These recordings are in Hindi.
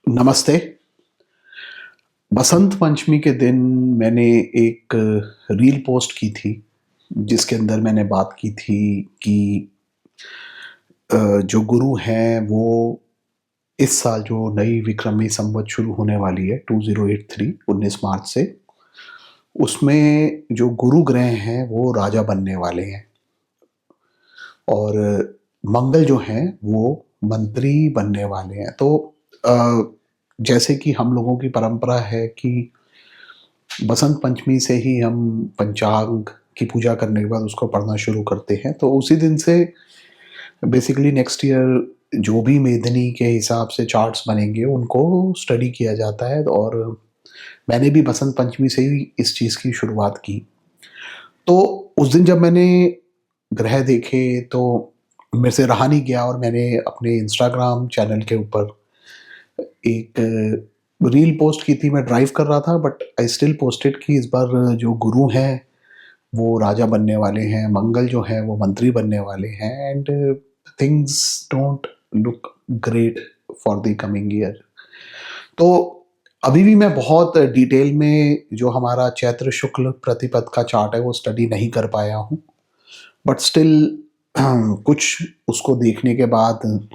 नमस्ते। बसंत पंचमी के दिन मैंने एक रील पोस्ट की थी, जिसके अंदर मैंने बात की थी कि जो गुरु हैं वो इस साल जो नई विक्रमी संवत शुरू होने वाली है 2083 19 मार्च से, उसमें जो गुरु ग्रह हैं वो राजा बनने वाले हैं और मंगल जो हैं वो मंत्री बनने वाले हैं। तो अ, जैसे कि हम लोगों की परंपरा है कि बसंत पंचमी से ही हम पंचांग की पूजा करने के बाद उसको पढ़ना शुरू करते हैं। तो उसी दिन से बेसिकली नेक्स्ट ईयर जो भी मेदनी के हिसाब से चार्ट्स बनेंगे, उनको स्टडी किया जाता है और मैंने भी बसंत पंचमी से ही इस चीज़ की शुरुआत की। तो उस दिन जब मैंने ग्रह देखे तो मेरे से रहा नहीं गया और मैंने अपने इंस्टाग्राम चैनल के ऊपर एक रील पोस्ट की थी। मैं ड्राइव कर रहा था बट आई स्टिल पोस्टेड कि इस बार जो गुरु हैं वो राजा बनने वाले हैं, मंगल जो है वो मंत्री बनने वाले हैं and things don't look great for the coming year. तो अभी भी मैं बहुत डिटेल में जो हमारा चैत्र शुक्ल प्रतिपद का चार्ट है वो स्टडी नहीं कर पाया हूँ, बट स्टिल कुछ उसको देखने के बाद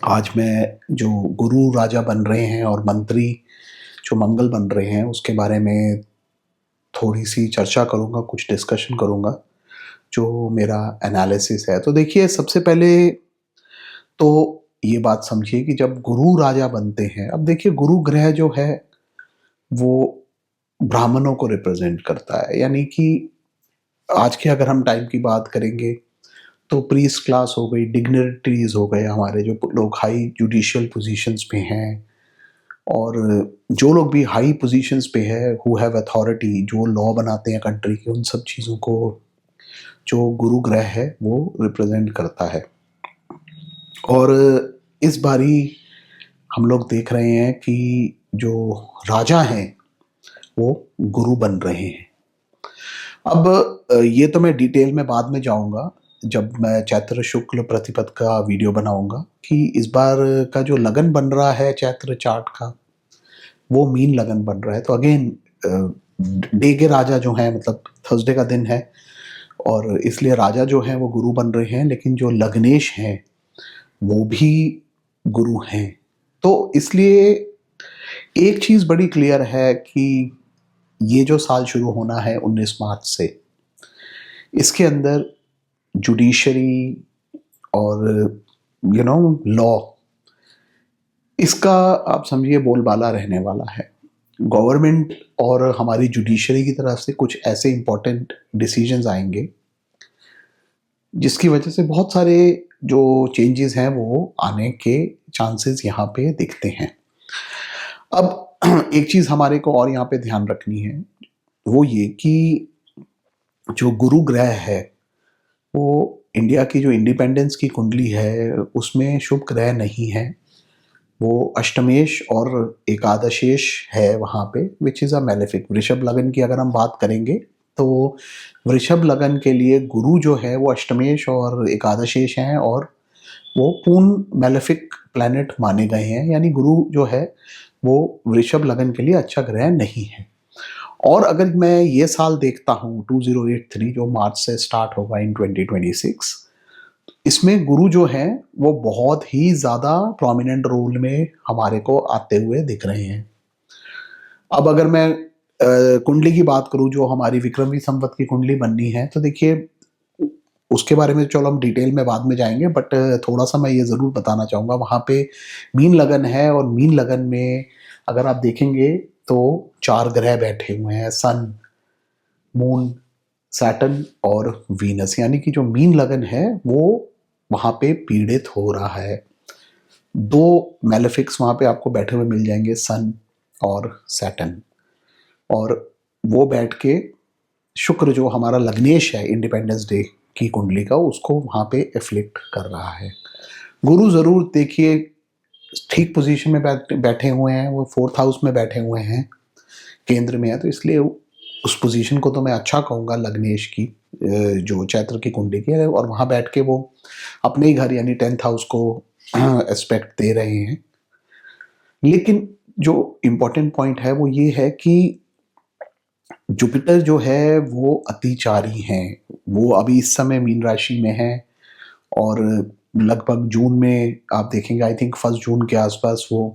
आज मैं जो गुरु राजा बन रहे हैं और मंत्री जो मंगल बन रहे हैं उसके बारे में थोड़ी सी चर्चा करूँगा, कुछ डिस्कशन करूँगा, जो मेरा एनालिसिस है। तो देखिए, सबसे पहले तो ये बात समझिए कि जब गुरु राजा बनते हैं, अब देखिए गुरु ग्रह जो है वो ब्राह्मणों को रिप्रेजेंट करता है, यानी कि आज के अगर हम टाइम की बात करेंगे तो प्रीस्ट क्लास हो गई, डिग्निटरीज हो गए, हमारे जो लोग हाई जुडिशियल पोजीशंस पे हैं और जो लोग भी हाई पोजीशंस पे है, हु हैव अथॉरिटी, जो लॉ बनाते हैं कंट्री की, उन सब चीज़ों को जो गुरु ग्रह है वो रिप्रेजेंट करता है। और इस बारी हम लोग देख रहे हैं कि जो राजा हैं वो गुरु बन रहे हैं। अब ये तो मैं डिटेल में बाद में जाऊंगा जब मैं चैत्र शुक्ल प्रतिपद का वीडियो बनाऊंगा कि इस बार का जो लगन बन रहा है चैत्र चार्ट का, वो मीन लगन बन रहा है। तो अगेन डे के राजा जो हैं, मतलब थर्सडे का दिन है और इसलिए राजा जो हैं वो गुरु बन रहे हैं, लेकिन जो लग्नेश हैं वो भी गुरु हैं। तो इसलिए एक चीज़ बड़ी क्लियर है कि ये जो साल शुरू होना है 19 मार्च से, इसके अंदर जुडिशरी और लॉ, इसका आप समझिए बोलबाला रहने वाला है। गवर्नमेंट और हमारी जुडिशरी की तरफ से कुछ ऐसे इंपॉर्टेंट डिसीजंस आएंगे जिसकी वजह से बहुत सारे जो चेंजेस हैं वो आने के चांसेस यहाँ पे दिखते हैं। अब एक चीज़ हमारे को और यहाँ पे ध्यान रखनी है, वो ये कि जो गुरु ग्रह है वो इंडिया की जो इंडिपेंडेंस की कुंडली है उसमें शुभ ग्रह नहीं है। वो अष्टमेश और एकादशेश है वहाँ पे, विच इज़ अ मेलेफिक। वृषभ लगन की अगर हम बात करेंगे तो वृषभ लगन के लिए गुरु जो है वो अष्टमेश और एकादशेश हैं और वो पूर्ण मेलेफिक प्लैनेट माने गए हैं, यानी गुरु जो है वो वृषभ लगन के लिए अच्छा ग्रह नहीं है। और अगर मैं ये साल देखता हूँ 2083 जो मार्च से स्टार्ट होगा इन 2026, इसमें गुरु जो हैं वो बहुत ही ज़्यादा प्रोमिनेंट रोल में हमारे को आते हुए दिख रहे हैं। अब अगर मैं कुंडली की बात करूँ, जो हमारी विक्रमी संवत की कुंडली बननी है, तो देखिए उसके बारे में चलो हम डिटेल में बाद में जाएंगे, बट थोड़ा सा मैं ये ज़रूर बताना चाहूँगा। वहाँ पे मीन लगन है और मीन लगन में अगर आप देखेंगे तो 4 ग्रह बैठे हुए हैं, सन, मून, सैटर्न और वीनस, यानी कि जो मीन लगन है वो वहाँ पे पीड़ित हो रहा है। 2 मेलेफिक्स वहाँ पे आपको बैठे हुए मिल जाएंगे, सन और सैटर्न, और वो बैठ के शुक्र जो हमारा लग्नेश है इंडिपेंडेंस डे की कुंडली का, उसको वहाँ पे एफ्लिक्ट कर रहा है। गुरु ज़रूर देखिए ठीक पोजीशन में बैठे हुए हैं, वो 4th हाउस में बैठे हुए हैं, केंद्र में है, तो इसलिए उस पोजीशन को तो मैं अच्छा कहूँगा लग्नेश की, जो चैत्र की कुंडली की है, और वहाँ बैठ के वो अपने ही घर यानी 10th हाउस को एस्पेक्ट दे रहे हैं। लेकिन जो इम्पोर्टेंट पॉइंट है वो ये है कि जुपिटर जो है वो अतिचारी हैं। वो अभी इस समय मीन राशि में है और लगभग जून में आप देखेंगे, आई थिंक 1 जून के आसपास वो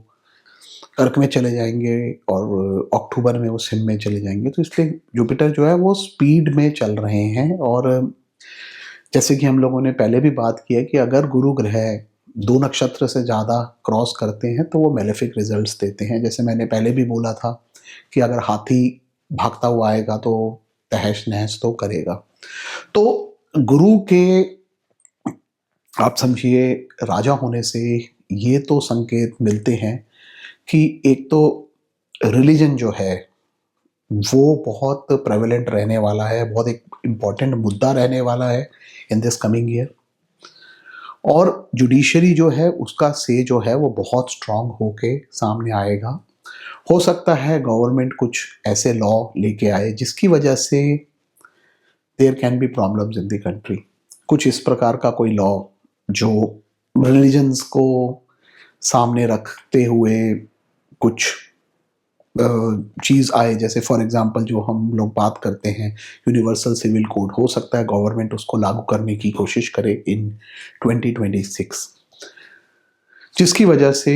कर्क में चले जाएंगे और अक्टूबर में वो सिंह में चले जाएंगे। तो इसलिए जुपिटर जो है वो स्पीड में चल रहे हैं। और जैसे कि हम लोगों ने पहले भी बात की है कि अगर गुरु ग्रह 2 नक्षत्र से ज़्यादा क्रॉस करते हैं तो वो मेलेफिक रिजल्ट्स देते हैं। जैसे मैंने पहले भी बोला था कि अगर हाथी भागता हुआ आएगा तो तहस नहस तो करेगा। तो गुरु के आप समझिए राजा होने से ये तो संकेत मिलते हैं कि एक तो रिलीजन जो है वो बहुत प्रेवलेंट रहने वाला है, बहुत एक इम्पॉर्टेंट मुद्दा रहने वाला है इन दिस कमिंग ईयर। और जुडिशरी जो है उसका से जो है वो बहुत स्ट्रांग होके सामने आएगा। हो सकता है गवर्नमेंट कुछ ऐसे लॉ लेके आए जिसकी वजह से there can be problems in the country. कुछ इस प्रकार का कोई लॉ जो रिलीजन्स को सामने रखते हुए कुछ चीज़ आए। जैसे फॉर एग्जांपल जो हम लोग बात करते हैं यूनिवर्सल सिविल कोड, हो सकता है गवर्नमेंट उसको लागू करने की कोशिश करे इन 2026, जिसकी वजह से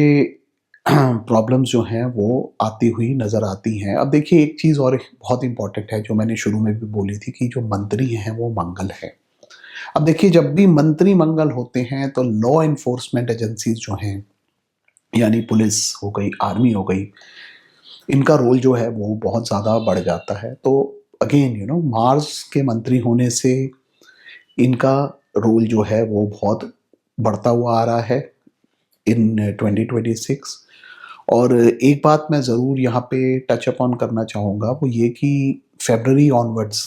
प्रॉब्लम्स जो हैं वो आती हुई नज़र आती हैं। अब देखिए एक चीज़ और बहुत इंपॉर्टेंट है जो मैंने शुरू में भी बोली थी कि जो मंत्री हैं वो मंगल है। अब देखिए जब भी मंत्री मंगल होते हैं तो लॉ इन्फोर्समेंट एजेंसीज जो हैं, यानी पुलिस हो गई, आर्मी हो गई, इनका रोल जो है वो बहुत ज़्यादा बढ़ जाता है। तो अगेन मार्स के मंत्री होने से इनका रोल जो है वो बहुत बढ़ता हुआ आ रहा है इन 2026। और एक बात मैं ज़रूर यहाँ पे टच अपॉन करना चाहूँगा वो ये कि फरवरी ऑनवर्ड्स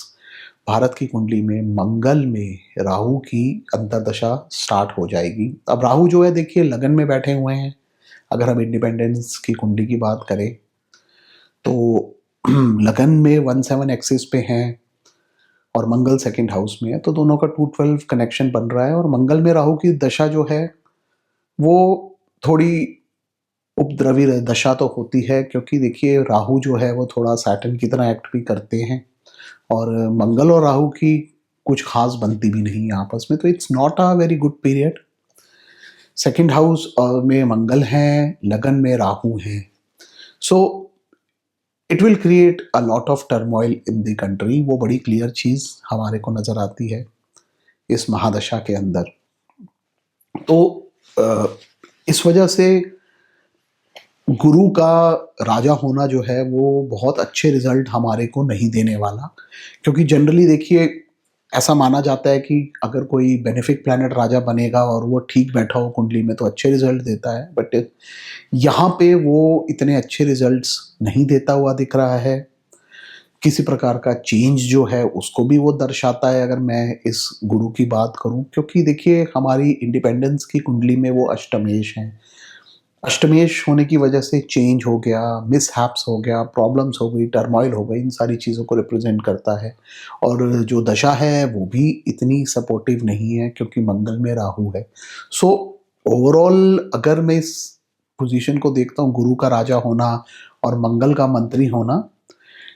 भारत की कुंडली में मंगल में राहु की अंतर्दशा स्टार्ट हो जाएगी। अब राहु जो है देखिए लगन में बैठे हुए हैं। अगर हम इंडिपेंडेंस की कुंडली की बात करें तो लगन में 1/7 एक्सिस पे हैं और मंगल सेकंड हाउस में है, तो दोनों का 212 कनेक्शन बन रहा है। और मंगल में राहु की दशा जो है वो थोड़ी उपद्रवी दशा तो होती है, क्योंकि देखिए राहु जो है वो थोड़ा सैटर्न की तरह एक्ट भी करते हैं और मंगल और राहु की कुछ खास बनती भी नहीं है आपस में। तो it's not a very good period. Second house में मंगल है, लगन में राहु है, so it will create a lot of turmoil in the country. वो बड़ी क्लियर चीज हमारे को नजर आती है इस महादशा के अंदर। तो इस वजह से गुरु का राजा होना जो है वो बहुत अच्छे रिजल्ट हमारे को नहीं देने वाला, क्योंकि जनरली देखिए ऐसा माना जाता है कि अगर कोई बेनिफिक प्लैनेट राजा बनेगा और वो ठीक बैठा हो कुंडली में तो अच्छे रिजल्ट देता है। बट यहाँ पे वो इतने अच्छे रिजल्ट्स नहीं देता हुआ दिख रहा है। किसी प्रकार का चेंज जो है उसको भी वो दर्शाता है अगर मैं इस गुरु की बात करूं, क्योंकि देखिए हमारी इंडिपेंडेंस की कुंडली में वो अष्टमेश हैं। अष्टमेश होने की वजह से चेंज हो गया, मिसहैप्स हो गया, प्रॉब्लम्स हो गई, टर्मोइल हो गई, इन सारी चीज़ों को रिप्रेजेंट करता है। और जो दशा है वो भी इतनी सपोर्टिव नहीं है क्योंकि मंगल में राहु है। सो ओवरऑल अगर मैं इस पोजीशन को देखता हूँ, गुरु का राजा होना और मंगल का मंत्री होना,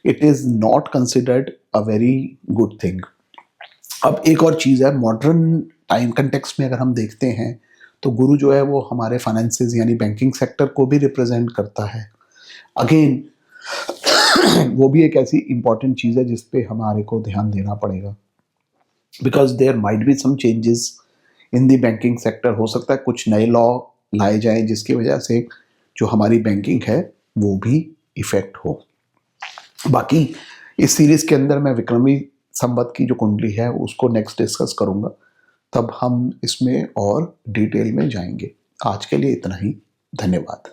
it is not considered a very good thing. अब एक और चीज़ है, मॉडर्न टाइम कंटेक्स्ट में अगर हम देखते हैं तो गुरु जो है वो हमारे फाइनेंसेस यानी बैंकिंग सेक्टर को भी रिप्रेजेंट करता है। अगेन वो भी एक ऐसी इंपॉर्टेंट चीज़ है जिस पे हमारे को ध्यान देना पड़ेगा, because there might be some changes in the banking sector. हो सकता है कुछ नए लॉ लाए जाएं जिसकी वजह से जो हमारी बैंकिंग है वो भी इफेक्ट हो। बाकी इस सीरीज के अंदर मैं विक्रमी संवत की जो कुंडली है उसको नेक्स्ट डिस्कस करूंगा, तब हम इसमें और डिटेल में जाएंगे। आज के लिए इतना ही। धन्यवाद।